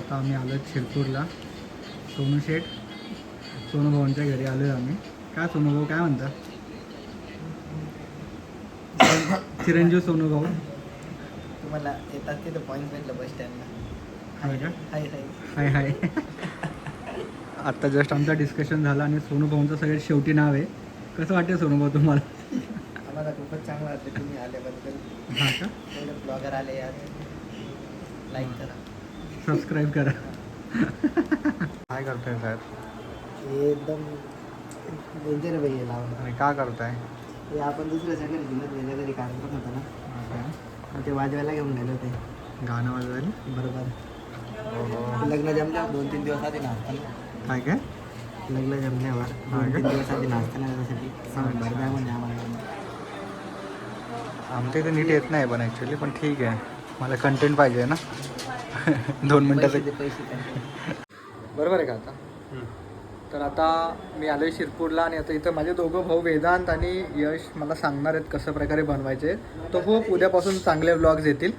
आता आम्ही आलो शिरपूरला. सोनू शेठ, सोनू भाऊंच्या घरी आलो आहे आम्ही. काय सोनू भाऊ काय म्हणता? चिरंजीव सोनू भाऊ. तुम्हाला येतात तिथं पॉईंट भेटलं बस स्टँडला. हाय का? हाय हाय हाय हाय. आत्ता जस्ट आमचा डिस्कशन झाला आणि सोनू भाऊंचं सगळ्यात शेवटी नाव आहे. कसं वाटतं सोनू भाऊ तुम्हाला? आम्हाला खूपच चांगलं वाटतं तुम्ही आल्याबद्दल. हां का? एवढे ब्लॉगर आले आज. लाईक करा, सबस्क्राईब करा. काय करताय साहेब? हे एकदम डेंजर बाई आहे लावून. आणि का करताय? हे आपण दुसऱ्या सगळ्या जिल्ह्यात वेगळ्या तरी कार्यक्रम होता ना, ते वाजवायला घेऊन गेले होते. गाणं वाजवायला? बरोबर. लग्न जमल्यावर 2-3 दिवस आधी नाचताना. काय काय? लग्न जमल्यावर 2-3 दिवस आधी नाचताना त्यासाठी बरं द्या म्हणजे आम्हाला. आमच्या इथे नीट येत नाही पण ॲक्च्युली, पण ठीक आहे. मला कंटेंट पाहिजे ना. 2 मिनटाचं. पैसे बरोबर आहे का आता? तर आता मी आलो आहे शिरपूरला आणि आता इथं माझे दोघं भाऊ वेदांत आणि यश मला सांगणार आहेत कसं प्रकारे बनवायचे. तो खूप उद्यापासून चांगले व्लॉग्स येतील.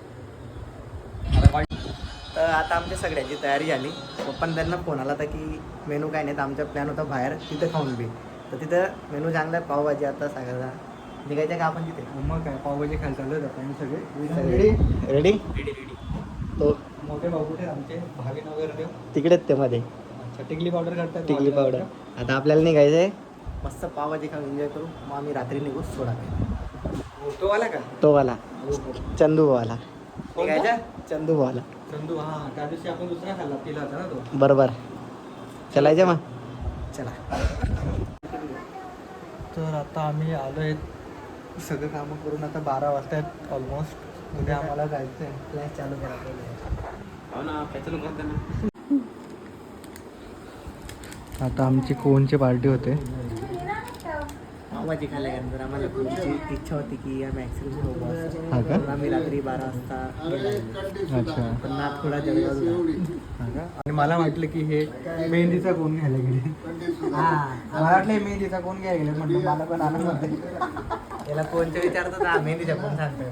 तर आता आमच्या सगळ्याची तयारी झाली. पण त्यांना फोन आला होता की मेनू काय नाही, तर आमचा प्लॅन होता बाहेर तिथं खाऊन बी. तर तिथं मेनू चांगला आहे, पावभाजी आता सागरला निघायचं का आपण तिथे? मग काय पावभाजी खायला चालू आहेत आपण सगळे. Ready ready. तो मोठे भाऊ कुठे आमचे भावी वगैरे देव तिकडेच ते मध्ये. अच्छा, टिकली पावडर करतात. टिकली पावडर. आता आपल्याला निघायचं आहे, मस्त पावभाजी खाऊन एन्जॉय करू. मग आम्ही रात्री निघू सोडा. तो आला का? तो वाला चंदू वाला निघायचा. चंदू वाला चंदू. हां, त्या दिवशी आपण दुसरा खाल्ला तिला होता ना तो. बरोबर. चलायचं मग चला. तर आता आम्ही आलो आहे सगळं कामं करून. आता 12 वाजता आहेत ऑलमोस्ट. उद्या आम्हाला जायचं आहे. क्लास चालू करा पहिले. हो ना, चालू करते ना. आता आमची कोणची पार्टी होते. पावभाजी खाल्ल्यानंतर आम्हाला खूपची इच्छा होती की आम्ही ॲक्सिडेंट होऊ. हा का? आम्ही रात्री 12 वाजता गेलो. अच्छा. पण नाथ थोडा जळगावला. हा का? आणि मला वाटलं की हे मेहंदीचा कोण घ्यायला गेले. मला वाटलं हे मेहंदीचा कोण घ्यायला गेले. म्हटलं मला पण आनंद होते. याला कोणचं विचारतो ना, मेहंदीच्या कोण सांगतोय.